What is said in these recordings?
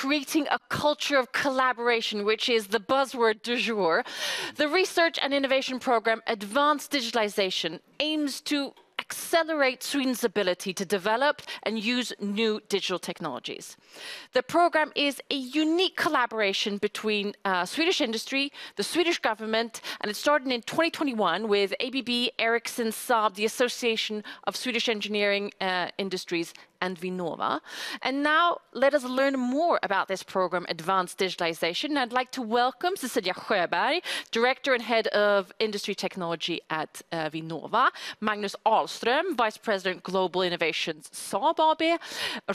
creating a culture of collaboration, which is the buzzword du jour. The research and innovation program Advanced Digitalisation aims to accelerate Sweden's ability to develop and use new digital technologies. The program is a unique collaboration between Swedish industry, the Swedish government, and it started in 2021 with ABB, Ericsson, Saab, the Association of Swedish Engineering Industries, and Vinnova. And now let us learn more about this program, Advanced Digitalisation. I'd like to welcome Cecilia Sjöberg, Director and Head of Industry Technology at Vinnova, Magnus Ahlström, Vice President Global Innovations, Saab AB,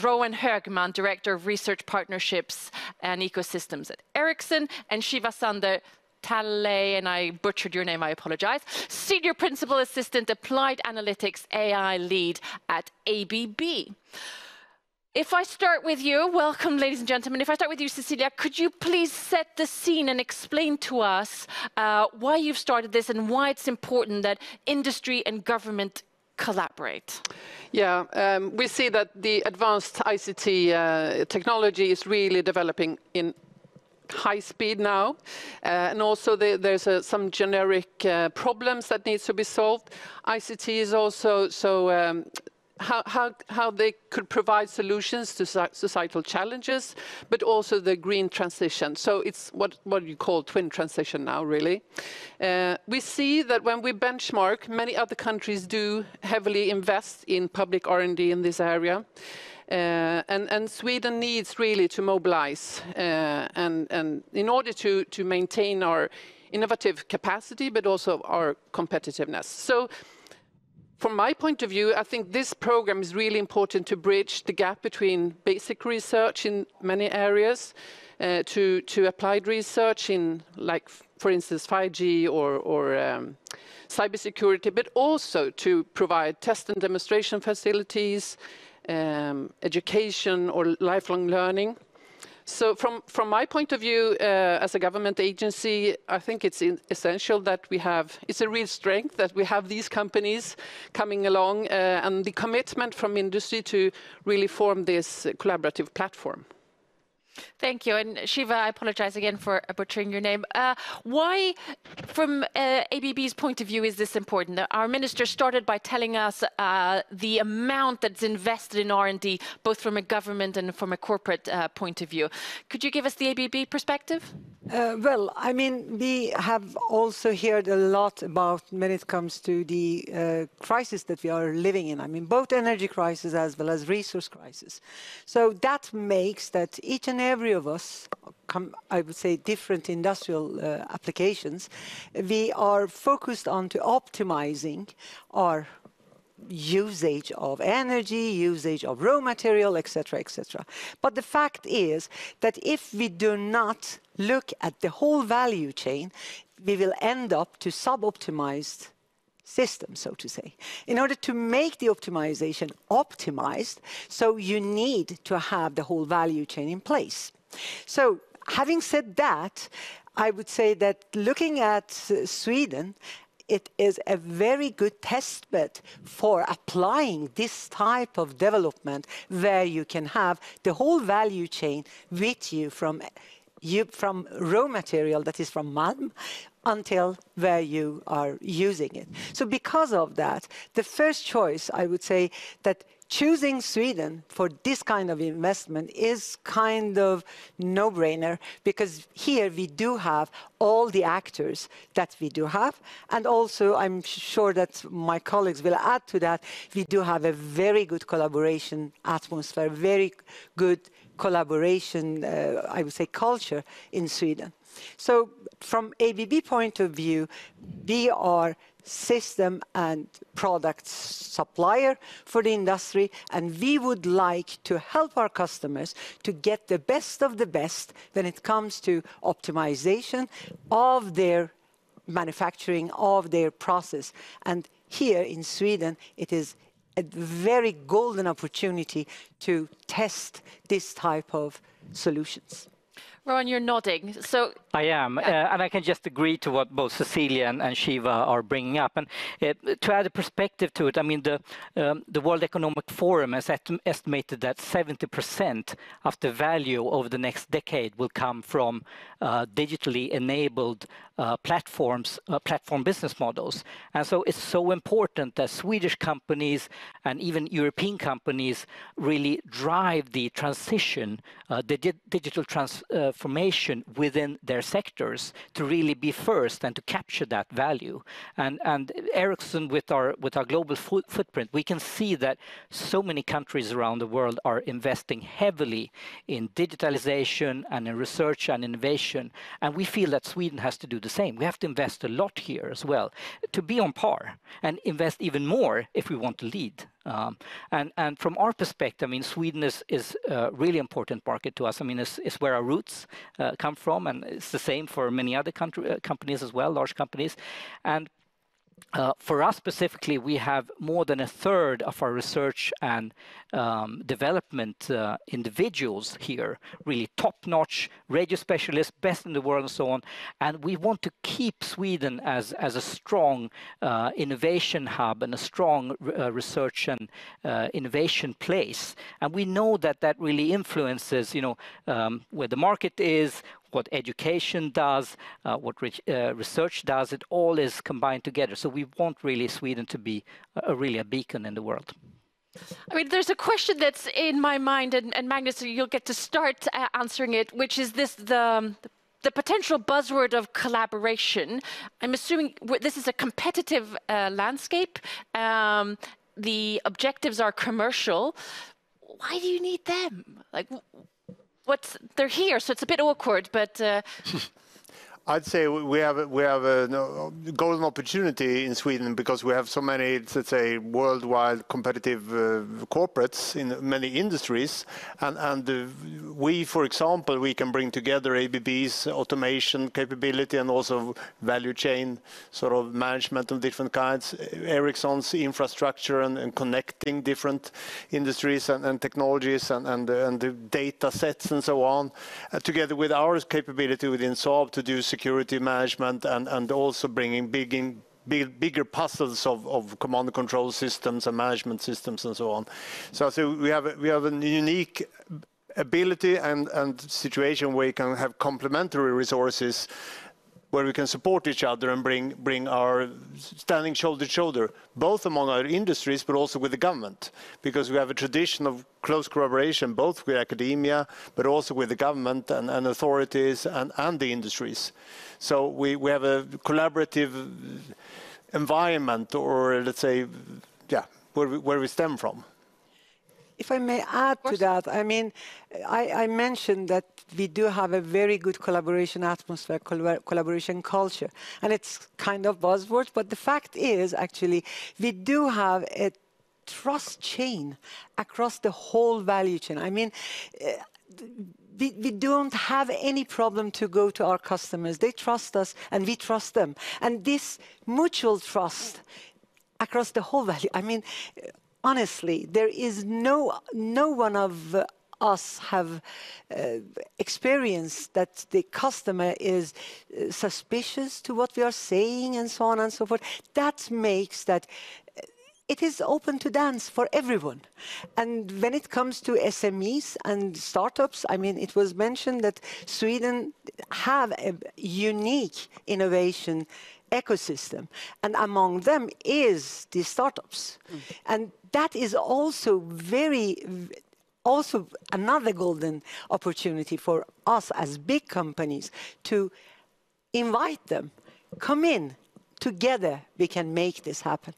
Rowan Högman, Director of Research Partnerships and Ecosystems at Ericsson, and Shiva Tavallaey, and I butchered your name, I apologize, Senior Principal Assistant Applied Analytics AI Lead at ABB. If I start with you, welcome ladies and gentlemen, if I start with you, Cecilia, could you please set the scene and explain to us why you've started this and why it's important that industry and government collaborate? Yeah, we see that the advanced ICT technology is really developing in high speed now, and also there's some generic problems that needs to be solved. ICT is also how they could provide solutions to societal challenges, but also the green transition. So it's what you call twin transition now, really. We see that when we benchmark, many other countries do heavily invest in public R&D in this area. And Sweden needs really to mobilize and in order to maintain our innovative capacity, but also our competitiveness. So from my point of view, I think this program is really important to bridge the gap between basic research in many areas to applied research in, like, for instance, 5G or cybersecurity, but also to provide test and demonstration facilities, education or lifelong learning. So from my point of view, as a government agency, I think it's essential that we have, it's a real strength that we have these companies coming along and the commitment from industry to really form this collaborative platform. Thank you. And Shiva, I apologize again for butchering your name. Why, from ABB's point of view, is this important? Our minister started by telling us the amount that's invested in R&D, both from a government and from a corporate point of view. Could you give us the ABB perspective? Well, I mean, we have also heard a lot about when it comes to the crisis that we are living in. I mean, both energy crisis as well as resource crisis. So that makes that each and every of us, I would say different industrial applications, we are focused on to optimizing our usage of energy, usage of raw material, etc., etc. But the fact is that if we do not look at the whole value chain, we will end up to sub-optimized system, so to say. In order to make the optimization optimized, so you need to have the whole value chain in place. So having said that, I would say that looking at Sweden, it is a very good test bed for applying this type of development where you can have the whole value chain with you from raw material, that is from Malm, until where you are using it. So because of that, the first choice, I would say that choosing Sweden for this kind of investment is kind of no-brainer, because here we do have all the actors that we do have. And also, I'm sure that my colleagues will add to that, we do have a very good collaboration atmosphere, very good collaboration, I would say, culture in Sweden. So from ABB point of view, we are system and product supplier for the industry, and we would like to help our customers to get the best of the best when it comes to optimization of their manufacturing, of their process. And here in Sweden, it is a very golden opportunity to test this type of solutions. Rowan, you're nodding. So I am, and I can just agree to what both Cecilia and Shiva are bringing up. And to add a perspective to it, I mean, the World Economic Forum has estimated that 70% of the value over the next decade will come from digitally enabled platform business models. And so it's so important that Swedish companies and even European companies really drive the transition, the digital transformation within their sectors to really be first and to capture that value. And Ericsson, with our global footprint, we can see that so many countries around the world are investing heavily in digitalization and in research and innovation. And we feel that Sweden has to do the same. We have to invest a lot here as well to be on par and invest even more if we want to lead. And from our perspective, I mean, Sweden is a really important market to us. I mean, it's where our roots come from, and it's the same for many other companies as well, large companies. And for us specifically, we have more than a third of our research and development individuals here, really top-notch radio specialists, best in the world and so on. And we want to keep Sweden as a strong innovation hub and a strong research and innovation place. And we know that that really influences, where the market is, what education does, what research does. It all is combined together. So we want really Sweden to be really a beacon in the world. I mean, there's a question that's in my mind, and Magnus, you'll get to start answering it, which is the potential buzzword of collaboration. I'm assuming this is a competitive landscape. The objectives are commercial. Why do you need them? Like, they're here, so it's a bit awkward, but I'd say we have a golden opportunity in Sweden because we have so many, let's say, worldwide competitive corporates in many industries, and we, for example, we can bring together ABB's automation capability and also value chain sort of management of different kinds, Ericsson's infrastructure and connecting different industries and technologies and the data sets and so on, together with our capability within Saab to do security management and also bringing bigger puzzles of command and control systems and management systems and so on. So we have a unique ability and situation where you can have complementary resources where we can support each other and bring our standing shoulder to shoulder, both among our industries, but also with the government, because we have a tradition of close collaboration, both with academia, but also with the government and authorities and the industries. So we have a collaborative environment, or let's say, where we stem from. If I may add to that, I mean, I mentioned that we do have a very good collaboration atmosphere, collaboration culture, and it's kind of buzzword, but the fact is actually we do have a trust chain across the whole value chain. I mean, we don't have any problem to go to our customers. They trust us and we trust them. And this mutual trust across the whole value, I mean, honestly, there is no one of us have experienced that the customer is suspicious to what we are saying and so on and so forth. That makes that it is open to dance for everyone. And when it comes to SMEs and startups, I mean, it was mentioned that Sweden have a unique innovation ecosystem, and among them is the startups. And that is also another golden opportunity for us as big companies to invite them, come in, together we can make this happen.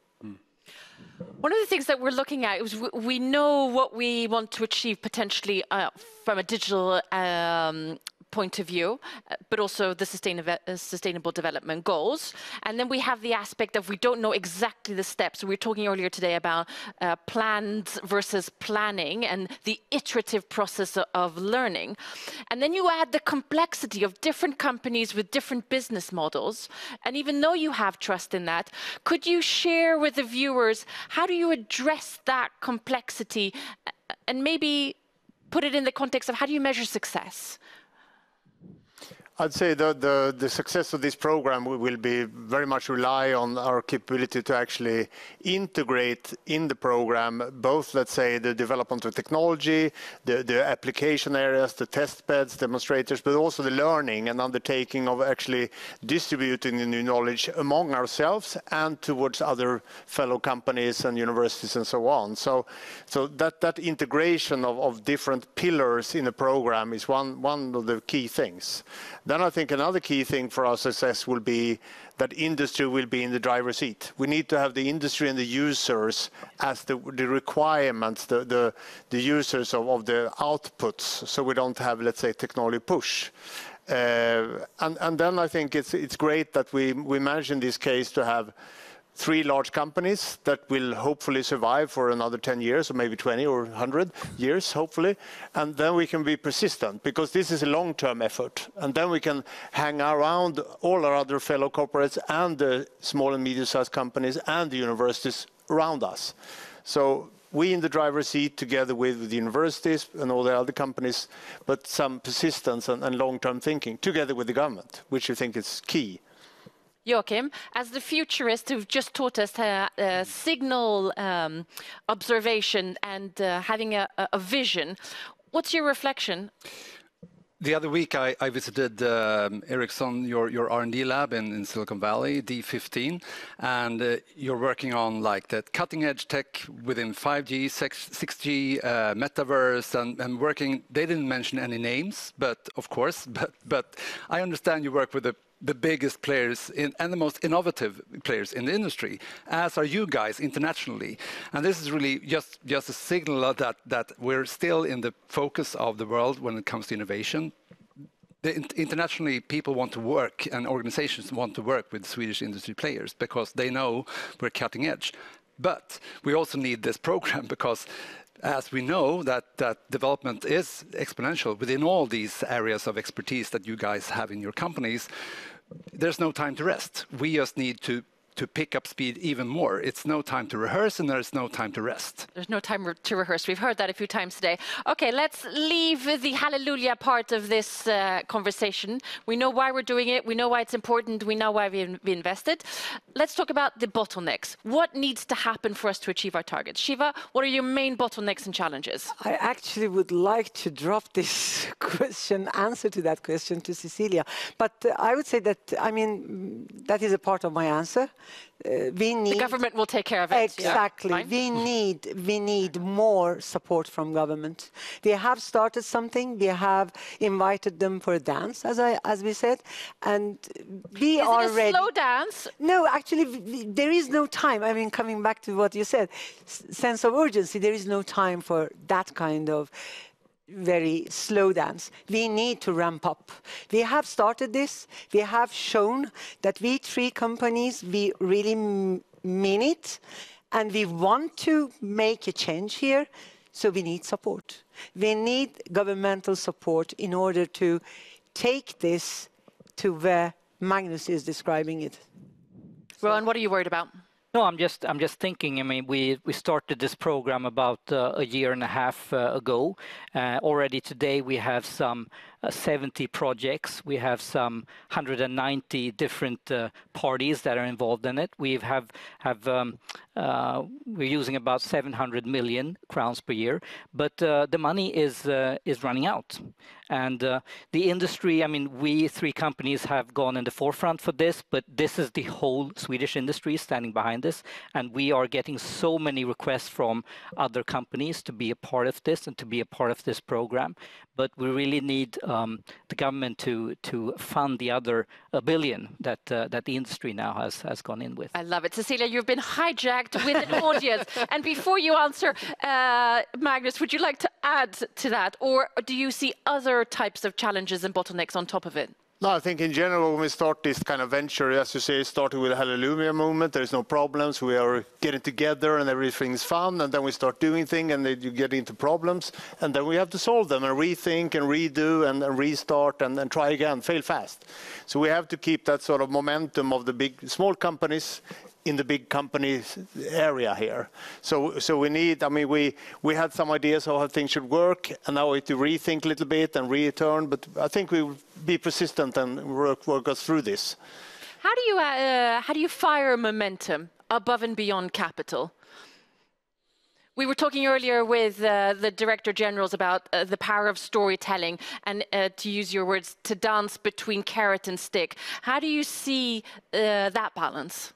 One of the things that we're looking at is we know what we want to achieve potentially from a digital point of view, but also the sustainable development goals. And then we have the aspect of we don't know exactly the steps. We were talking earlier today about plans versus planning and the iterative process of learning. And then you add the complexity of different companies with different business models. And even though you have trust in that, could you share with the viewers, how do you address that complexity and maybe put it in the context of how do you measure success? I'd say the success of this program will be very much rely on our capability to actually integrate in the program both, let's say, the development of technology, the application areas, the test beds, demonstrators, but also the learning and undertaking of actually distributing the new knowledge among ourselves and towards other fellow companies and universities and so on. So that integration of different pillars in a program is one of the key things. Then I think another key thing for our success will be that industry will be in the driver's seat. We need to have the industry and the users as the requirements, the users of the outputs, so we don't have, let's say, technology push. And then I think it's great that we managed in this case to have 3 large companies that will hopefully survive for another 10 years or maybe 20 or 100 years, hopefully. And then we can be persistent because this is a long-term effort. And then we can hang around all our other fellow corporates and the small and medium-sized companies and the universities around us. So we in the driver's seat together with the universities and all the other companies, but some persistence and long-term thinking together with the government, which I think is key. Joachim, as the futurist who've just taught us signal observation and having a vision, what's your reflection? The other week I visited Ericsson, your R&D lab in Silicon Valley, D15, and you're working on like that cutting edge tech within 5G, 6G, metaverse, and working, they didn't mention any names, but of course, but I understand you work with the biggest players and the most innovative players in the industry, as are you guys internationally. And this is really just a signal that we're still in the focus of the world when it comes to innovation. Internationally, people want to work and organizations want to work with Swedish industry players because they know we're cutting edge. But we also need this program because as we know that development is exponential within all these areas of expertise that you guys have in your companies, there's no time to rest. We just need to pick up speed even more. It's no time to rehearse and there's no time to rest. There's no time to rehearse. We've heard that a few times today. Okay, let's leave the hallelujah part of this conversation. We know why we're doing it. We know why it's important. We know why we invested. Let's talk about the bottlenecks. What needs to happen for us to achieve our targets? Shiva, what are your main bottlenecks and challenges? I actually would like to drop this answer to that question to Cecilia. But I would say that, I mean, that is a part of my answer. The government will take care of it. Exactly. Yeah. We need more support from government. They have started something. We have invited them for a dance, as we said, and we are ready. Is it a slow dance? No, actually, there is no time. I mean, coming back to what you said, sense of urgency. There is no time for that kind of very slow dance. We need to ramp up. We have started this. We have shown that we 3 companies, we really mean it, and we want to make a change here. So we need support. We need governmental support in order to take this to where Magnus is describing it. Rowan, what are you worried about? No, I'm just thinking. I mean, we started this program about a year and a half ago. Already today we have some 70 projects. We have some 190 different parties that are involved in it. We're using about 700 million crowns per year, but the money is running out. And the industry, I mean, we 3 companies have gone in the forefront for this, but this is the whole Swedish industry standing behind this. And we are getting so many requests from other companies to be a part of this and to be a part of this program. But we really need the government to fund the other $1 billion that the industry now has gone in with. I love it. Cecilia, you've been hijacked with an audience. And before you answer, Magnus, would you like to add to that? Or do you see other types of challenges and bottlenecks on top of it? No, I think in general, when we start this kind of venture, as you say, starting with a hallelujah movement, there's no problems. We are getting together and everything's fun. And then we start doing things and then you get into problems. And then we have to solve them and rethink and redo and restart and try again, fail fast. So we have to keep that sort of momentum of the small companies in the big companies area here. So we need, I mean, we had some ideas of how things should work, and now we have to rethink a little bit and return, but I think we will be persistent and work us through this. How do you fire momentum above and beyond capital? We were talking earlier with the Director Generals about the power of storytelling and, to use your words, to dance between carrot and stick. How do you see that balance?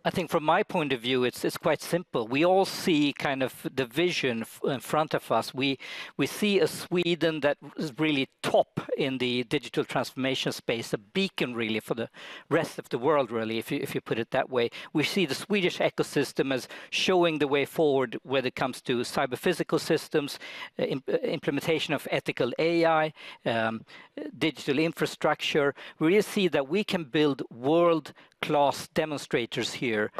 I think from my point of view, it's quite simple. We all see kind of the vision in front of us. We see a Sweden that is really top in the digital transformation space, a beacon really for the rest of the world, really, if you put it that way. We see the Swedish ecosystem as showing the way forward when it comes to cyber-physical systems, implementation of ethical AI, digital infrastructure. We really see that we can build world-class demonstrators here,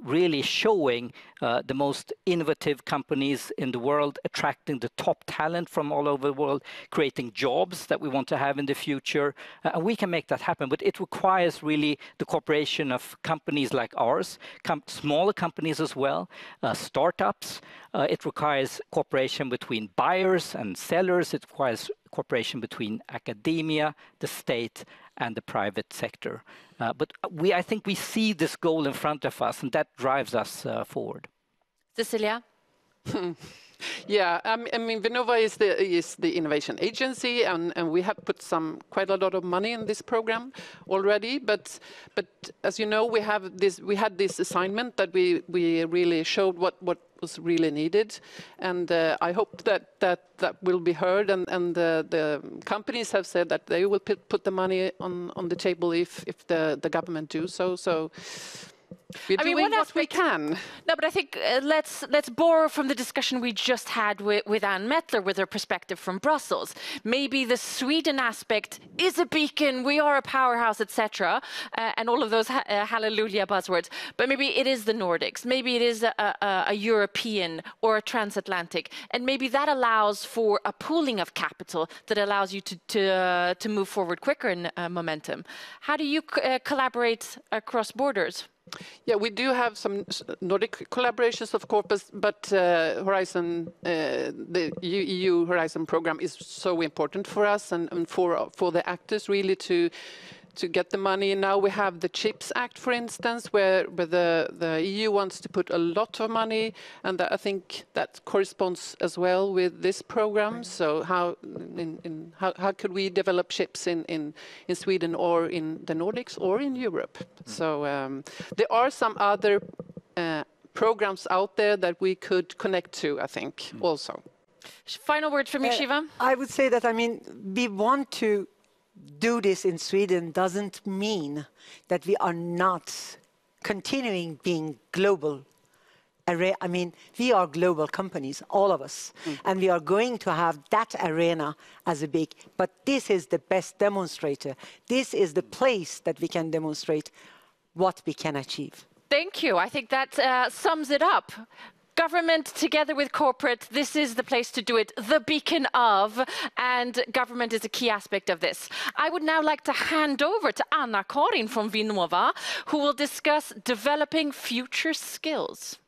really showing the most innovative companies in the world, attracting the top talent from all over the world, creating jobs that we want to have in the future. And we can make that happen, but it requires really the cooperation of companies like ours, smaller companies as well, startups. It requires cooperation between buyers and sellers. It requires cooperation between academia, the state, and the private sector. But I think we see this goal in front of us, and that drives us forward. Cecilia? Yeah, I mean, Vinnova is the innovation agency, and we have put quite a lot of money in this program already. But as you know, we had this assignment that we really showed what was really needed, and I hope that will be heard. And the companies have said that they will put the money on the table if the government do so. So. We're doing what we can. No, but I think let's borrow from the discussion we just had with Ann Mettler with her perspective from Brussels. Maybe the Sweden aspect is a beacon, we are a powerhouse, etc., and all of those hallelujah buzzwords. But maybe it is the Nordics, maybe it is a European or a transatlantic, and maybe that allows for a pooling of capital that allows you to move forward quicker in momentum. How do you collaborate across borders? Yeah, we do have some Nordic collaborations, of course, but Horizon, the EU Horizon program is so important for us and for the actors really to get the money. Now we have the CHIPS Act, for instance, where the EU wants to put a lot of money, and I think that corresponds as well with this program. So how could we develop chips in Sweden or in the Nordics or in Europe? So there are some other programs out there that we could connect to, I think, also. Final word from you, Shiva? I would say that, I mean, we want to do this in Sweden doesn't mean that we are not continuing being global. I mean, we are global companies, all of us, and we are going to have that arena as a big, but this is the best demonstrator. This is the place that we can demonstrate what we can achieve. Thank you. I think that sums it up. Government together with corporate, this is the place to do it, the beacon of, and government is a key aspect of this. I would now like to hand over to Anna-Karin from Vinnova, who will discuss developing future skills.